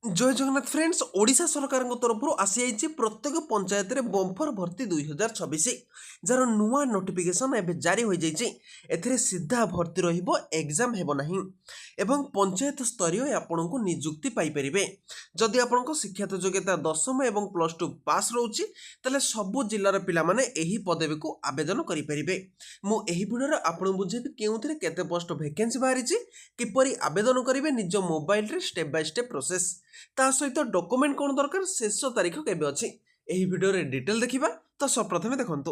जय जगन्नाथ फ्रेंड्स ओडिशा सरकार तरफ आसी जाइए प्रत्येक पंचायत रे बम्फर भर्ती 2026 जार नुआ नोटिफिकेशन एवं जारी हो जाइए सीधा भर्ती रहिबो एग्जाम हेबो नहीं एवं पंचायत स्तरीय आपण को नियुक्ति पाइपर जदि आपण शिक्षात योग्यता 10वीं एवं +2 पास रोचे तेल सबु जिलार पिला माने एही पदवी को आवेदन करें मुझे भिडियो आपको बुझेबी के केते पोस्ट वैकेंसी बाहरी किपरि आवेदन करेंगे निज मोबाइल रे स्टेप बाय स्टेप प्रोसेस ता सहित डॉक्यूमेंट कौन दरकार शेष तारीख केबे अछि एही वीडियो रे डिटेल देखिबा। तो सब प्रथमे देखंतु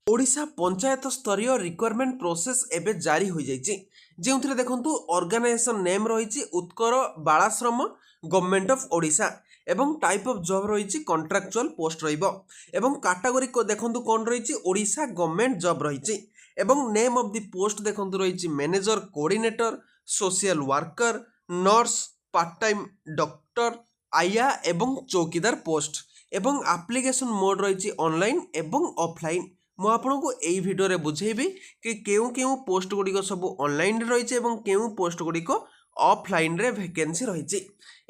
ओडिशा पंचायत स्तरीय रिक्वायरमेंट प्रोसेस एबे जारी हो जाइछि जेउथरे देखंतु ऑर्गेनाइजेशन नेम रहिछि उत्कर बालाश्रम गवर्नमेंट ऑफ ओडिशा एवं टाइप ऑफ जॉब रहिछि कॉन्ट्रैक्चुअल पोस्ट रहिबो एवं कैटेगरी को देखंतु कोन रहिछि ओडिशा गवर्नमेंट जॉब रहिछि एवं नेम ऑफ द पोस्ट देखंतु रहिछि manager coordinator social worker nurse part time doctor आया एवं चौकीदार पोस्ट एवं एप्लिकेशन मोड रही ऑनलाइन एवं ऑफलाइन मु आपको यही वीडियो रे बुझेबी कि केउ केउ पोस्ट गुड़िक सब ऑनलाइन रही केउ पोस्ट गुड़िक ऑफलाइन रे वैकेंसी रही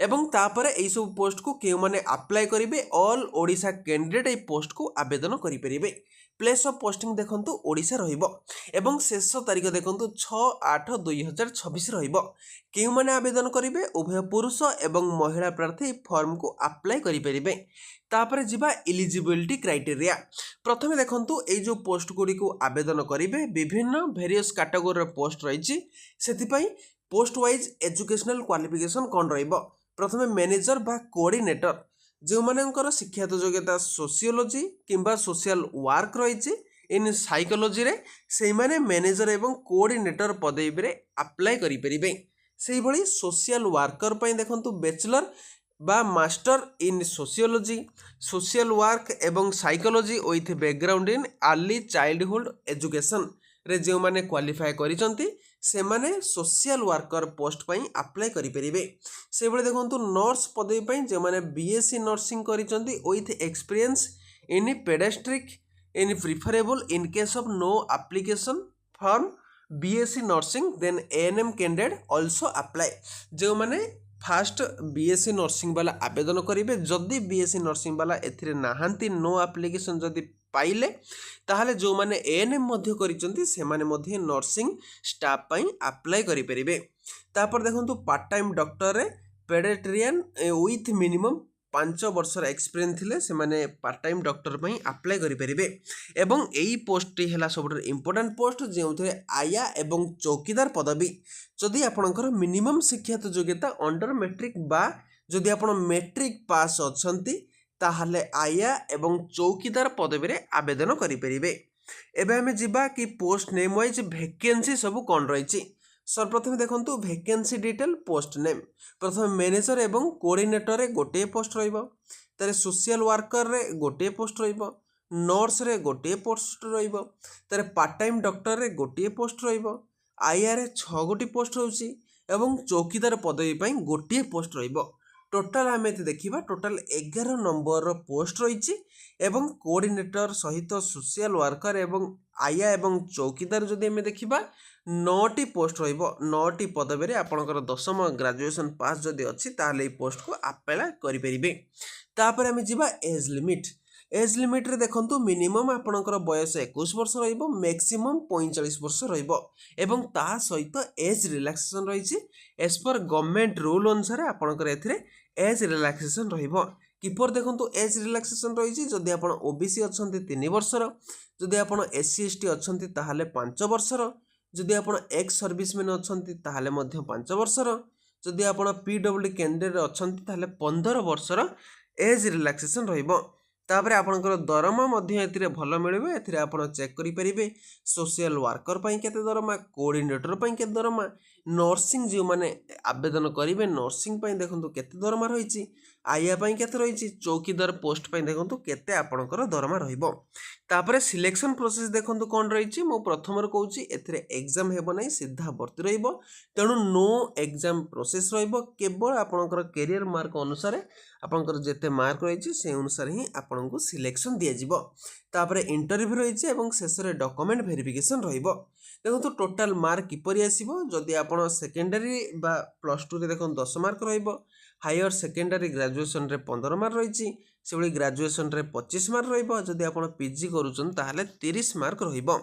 एवं तापर यही सब पोस्ट को केउ माने अप्लाई करेंगे ऑल ओडिशा कैंडिडेट ये पोस्ट को आवेदन करेंगे प्लेस ऑफ पोस्टिंग देखंतु ओडिशा रहिबो एवं शेष तारीख देखंतु 6/8/2026 रहिबो केउ माने आवेदन करिवे उभय पुरुष एवं महिला प्रार्थी फॉर्म को अप्लाई करि परिबे। तापर जिबा एलिजिबिलिटी क्राइटेरिया प्रथमे देखंतु ए जो पोस्ट गुडी को आवेदन करिवे विभिन्न वेरियस कैटेगरी पोस्ट रहिछि सेति पई पोस्ट वाइज एजुकेशनल क्वालिफिकेशन कोन रहिबो प्रथमे मैनेजर बा कोऑर्डिनेटर जो मानकर शिक्षात योग्यता सोशियोलॉजी किंबा सोशल वर्क रही इन साइकोलॉजी रे से माने मैनेजर एवं कोऑर्डिनेटर पदवी रे अप्लाई करि परिबे। सेही भली सोशल वर्कर पई देखंतु बैचलर बा master in sociology social work एवं psychology with background in early childhood education रे जो माने क्वालिफाई करिसंती से माने सोशल वर्कर पोस्ट पई अप्लाई करि परिबे। से बळे देखंतु नर्स पदवी पई जे माने बीएससी नर्सिंग करिसंती with experience in paediatric in preferable in case of no application form BSc nursing then ANM candidate also apply जो माने फास्ट बीएससी नर्सिंग वाला आवेदन करेंगे जदि बीएससी नर्सिंग वाला एथिरे नाहांती नो एप्लीकेशन जदि पाइले ताहले जो माने एएनएम मध्य करिसंती से माने मध्य नर्सिंग स्टाफ पई अप्लाई करि परिबे। तापर देखंतु पार्ट टाइम डॉक्टर रे पेडियाट्रियन विथ मिनिमम 5 वर्षर एक्सपीरियंस थिले से माने पार्ट टाइम डॉक्टर पई अप्लाई करि परिबे एवं एई पोस्ट टी हला सबटर इंपोर्टेंट पोस्ट जेउथरे आया एवं चौकीदार पदवी जदि आपनकर मिनिमम शिक्षात योग्यता अंडर मैट्रिक बा जदि आपण मैट्रिक पास अछंती ताहले आया एवं चौकीदार पदवी रे आवेदन करि परिबे। एबे हमें जिबा कि पोस्ट नेम वाइज वैकेंसी सब कोन रहिछि सर्वप्रथम देखंतु वैकेंसी डिटेल पोस्ट नेम प्रथम मैनेजर एवं कोऑर्डिनेटर रे गोटे पोस्ट रहिबो तारे सोशल वर्कर रे गोटे पोस्ट रहिबो नर्स रे गोटे पोस्ट रहिबो तारे पार्ट टाइम डॉक्टर रे गोटे पोस्ट रहिबो आईआर रे 6 गोटी पोस्ट रहउछि एवं चौकीदार पदवी पई गोटे पोस्ट रहिबो टोटाल आम देखा टोटाल 11 नंबर पोस्ट रही एवं कोऑर्डिनेटर सहित सोशल वर्कर एवं आया एवं चौकीदार जदि आम देखा 9टी पोस्ट रही पदवी आपंकर 10वीं ग्रेजुएशन पास जदि अच्छी ताहले पोस्ट को अप्लाई करेंगे। तापर आम जा एज लिमिट रे देखंतु मिनिमम आपणकर बयस 21 वर्ष रहिबो मैक्सिमम 45 वर्ष रहिबो एवं ता सहित एज रिलैक्सेशन रही एज पर गवर्नमेंट रूल अनुसार आपणकर एथिरे एज रिलैक्सेशन रहिबो किपर देखंतु एज रिलैक्सेशन रही जदि आपण ओबीसी अछंती 3 वर्षर जदि आपण एससी एसटी अछंती ताहाले 5 वर्षर जदि आपण एक्स सर्विसमैन अछंती ताहाले मध्य 5 वर्षर जदि आपण पीडब्ल्यू कैंडिडेट अछंती ताहाले 15 वर्षर एज रिलैक्सेशन रहिबो। तापर आपनकर दरमा मध्य एथिरे भल मिलबे एथिरे आपण चेक करि परिबे सोशल वर्कर पई केते दरमा कोऑर्डिनेटर पई केते दरमा नर्सिंग जो माने आवेदन करिवे नर्सिंग पई देखंतु केते दरमा रहिछि आया पई केते रहिछि चौकीदार पोस्ट पई देखंतु केते आपनकर दरमा रहिबो। तापर सिलेक्शन प्रोसेस देखंतु कोन रहिछि मो प्रथमर कहूछि एथिरे एग्जाम हेबो नै सीधा भर्ती रहिबो तेणु नो एग्जाम प्रोसेस रहिबो केवल आपनकर कैरियर मार्क अनुसार आपनकर जेते मार्क रहिछि से अनुसार ही आपनको सिलेक्शन दिया जिवो। तापर इंटरव्यू रहिछि एवं शेष रे डॉक्यूमेंट वेरिफिकेशन रहिबो देखो टोटाल मार्क किपरि आसीबो जदि आपण सेकेंडरी बा +2 रे देखो 10 मार्क रहिबो हायर सेकेंडरी ग्रेजुएशन रे 15 मार्क रही से ग्रेजुएशन रे 25 मार्क रहिबो जदि आपण पीजी करूछन ताहले 30 मार्क रहिबो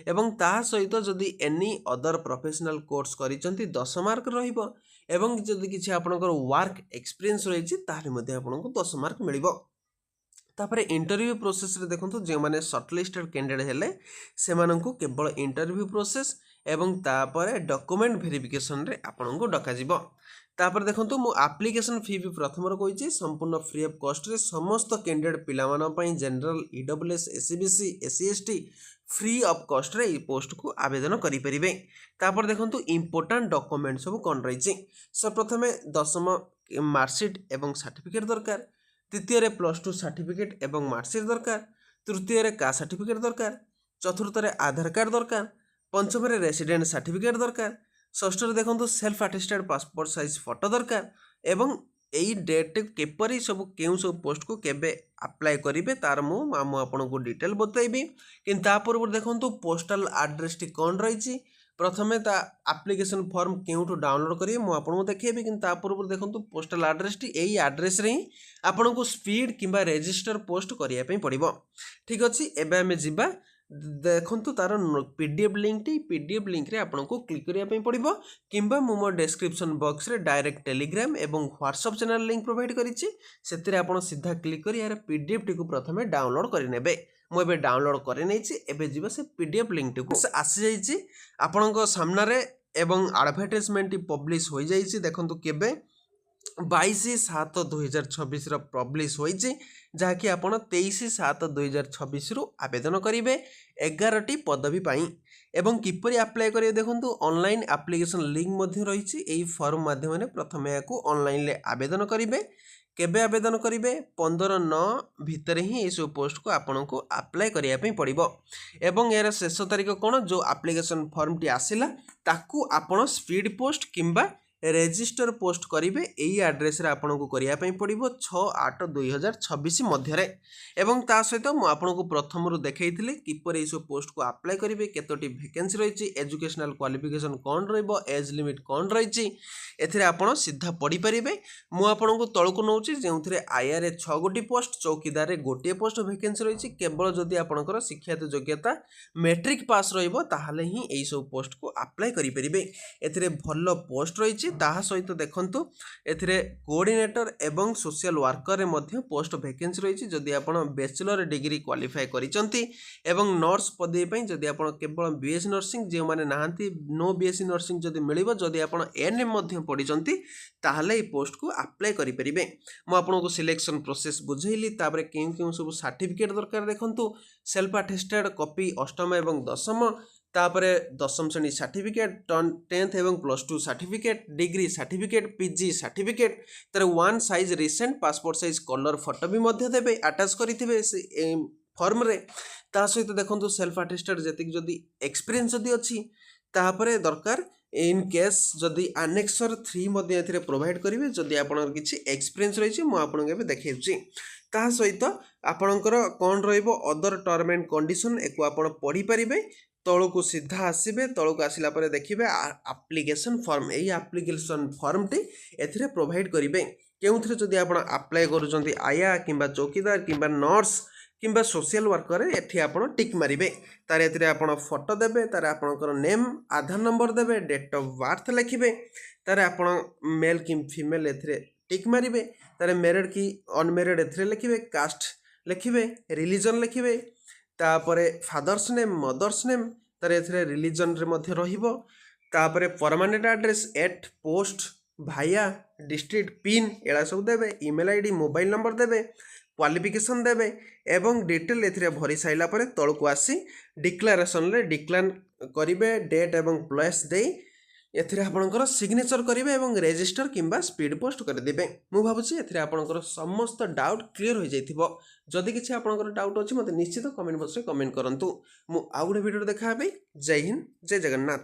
एवं ता सहित जदि एनी अदर प्रोफेशनल कोर्स करिसंती 10 मार्क रहिबो एवं जदि किछि आपणकर वर्क एक्सपीरियंस रहिछि ताहले मध्ये आपणको 10 मार्क मिलिबो। तापर इंटरव्यू प्रोसेस रे देखंतु जे माने शॉर्टलिस्टेड कैंडिडेट हेले सेमानंकु केवल इंटरव्यू प्रोसेस एवं तापर डॉक्यूमेंट वेरिफिकेशन रे आपणको डका जिवो। तापर देखंतु मु एप्लिकेशन फी भी प्रथमर कहिछि संपूर्ण फ्री ऑफ कॉस्ट रे समस्त कैंडिडेट पिला मानन पई general EWS SCBC SC ST free of cost रे पोस्ट को आवेदन करि परिबे। तापर देखंतु इंपोर्टेंट डॉक्यूमेंट सब कोन रहिछि सब प्रथमे दशम मार्कशीट एवं सर्टिफिकेट दरकार, तृतीय रे +2 सर्टिफिकेट एवं मार्कशीट दरकार, तृतीय रे का सर्टिफिकेट दरकार, चतुर्थ रे आधार कार्ड दरकार, पंचम रे रेसिडेंट सर्टिफिकेट दरकार, षष्ठ रे देखंतु self attested passport size photo दरकार एवं एई डेट केपरी सब केउ सब पोस्ट को केबे अप्लाई करिवे तार मु आपन को डिटेल बतैबी किंतु ता पूर्व देखंतु पोस्टल एड्रेस टी कोन रहिछि प्रथमे ता एप्लिकेशन फॉर्म केउटु डाउनलोड करिवे मु आपन को देखेबी किंतु ता पूर्व देखंतु पोस्टल एड्रेस टी एई एड्रेस रे आपन को स्पीड किबा रजिस्टर पोस्ट करिया पई पड़िबो। ठीक अछि एबे हमें जिबा देखंतु तार पीडीएफ लिंक रे आपन को क्लिक करिया पई पड़िबो किंबा मु मो डिस्क्रिप्शन बॉक्स रे डायरेक्ट टेलीग्राम एवं व्हाट्सएप चैनल लिंक प्रोवाइड करिछि सेतिरे आपन सीधा क्लिक करी यार पीडीएफ टी को प्रथमे डाउनलोड करि नेबे। मु एबे डाउनलोड करि नैछि एबे जिबा से पीडीएफ लिंक टी को आसी जाइछि आपन को सामना रे एवं एडवर्टाइजमेंट टी पब्लिश होई जाइछि देखंतु केबे 22/7/2026 रो पब्लिश होइछि जहाँकि आपण 23/7/2026 रु आवेदन करिवे 11टी पदवी पाई एवं किपरि अप्लाई करिवे देखंतु ऑनलाइन एप्लिकेशन लिंक मध्ये रहिछि एई फॉर्म माध्यमने प्रथमे याकू ऑनलाइन ले आवेदन करिवे केबे आवेदन करिवे 15/9 भितर ही ए सब पोस्ट को आपन को अप्लाई करिया पई पड़िबो एवं यार शेष तारीख कोन जो एप्लिकेशन फॉर्म टी आसिला ताकू आपन स्पीड पोस्ट किंबा रेजिस्टर पोस्ट करिवे एई एड्रेस रे आपन को करिया पई पड़िबो 6/8/2026 मध्य रे एवं ता सहित मु आपन को प्रथम रु देखैथिले किपर एई सब पोस्ट को अप्लाई करिवे केतोटी वैकेंसी रहिछि एजुकेशनल क्वालिफिकेशन कोन रहइबो एज लिमिट कोन रहिछि एथिरे आपन सीधा पढि परिबे। मु आपन को तळको नउछि जेउथिरे आईआर 6 गोटी पोस्ट चौकीदार रे गोटे पोस्ट वैकेंसी रहिछि केवल जदि आपनकर शिक्षागत योग्यता मैट्रिक पास रहइबो ताहाले ही एई सब पोस्ट को अप्लाई करि परिबे। एथिरे भल्लो पोस्ट रहिछि ताहा सहित देखंतु एथिरे कोऑर्डिनेटर एवं सोशल वर्कर रे मध्य पोस्ट वैकेंसी रहिछि जदि आपण बैचलर डिग्री क्वालिफाई करिसंती एवं नर्स पदवी पई जदि आपण केवल बीएससी नर्सिंग जे माने नाहंती नो बीएससी नर्सिंग जदि मिलिबो जदि आपण एनएम मध्य पढिसंती ताहाले ए पोस्ट को अप्लाई करि परिबे। मु आपण को सिलेक्शन प्रोसेस बुझैली ताबरे केउ सब सर्टिफिकेट दरकार देखंतु सेल्फ अटेस्टेड कॉपी अष्टम एवं दशम तापरे दशम श्रेणी सर्टिफिकेट 10th एवं +2 certificate degree certificate PG certificate तर 1 size recent passport size colour photo भी मध्य देबे अटैच करिथिबे फॉर्म रे ता सहित देखंतु सेल्फ अटेस्टेड जति जदी एक्सपीरियंस जदी अछि तापरे दरकार इन केस जदी एनेक्सर 3 मध्ये एथिरे प्रोवाइड करिवे जदी आपनर किछि एक्सपीरियंस रहिछि मु आपन के देखैछि ता सहित आपनकर कोन रहइबो अदर टर्म एंड कंडीशन एको आपन पढि परिबे तळु को सीधा आसीबे तळु को आसिला परे देखिबे एप्लिकेशन फॉर्म एई एप्लिकेशन फॉर्म टी एथिरे प्रोवाइड करिवे केउथरे जदी आपण अप्लाई करूचंती आया किंबा चौकीदार किंबा नर्स किंबा सोशल वर्कर एठी आपण टिक मारिबे तार एथिरे आपण फोटो देबे तार आपनकर नेम आधार नंबर देबे डेट ऑफ बर्थ लिखिबे तार आपण मेल कि फीमेल एथिरे टिक मारिबे तार मैरिड की अनमैरिड एथिरे लिखिबे कास्ट लिखिबे रिलीजन लिखिबे तापरे फादर्स नेम मदर्स नेम तार एथिरे रिलीजन रे मध्य रहिबो तापरे परमानेंट एड्रेस एट पोस्ट भाया डिस्ट्रिक्ट पिन एला सब देबे ईमेल आईडी मोबाइल नंबर देबे क्वालिफिकेशन देबे एवं डिटेल एथिरे भरी साइला परे तळको आसी डिक्लेरेशन रे डिक्लान करिवे डेट एवं प्लेस दे एथिरे आपनकर सिग्नेचर करिवे एवं रजिस्टर किंबा स्पीड पोस्ट कर देबे। मु भाबुची एथिरे आपनकर समस्त डाउट क्लियर हो जाइथिबो जदि किछि आपनकर डाउट अछि मते निश्चित कमेंट बॉक्स रे कमेंट करंतु। मु आ गुडे वीडियो देखा हेबे। जय हिंद जय जगन्नाथ।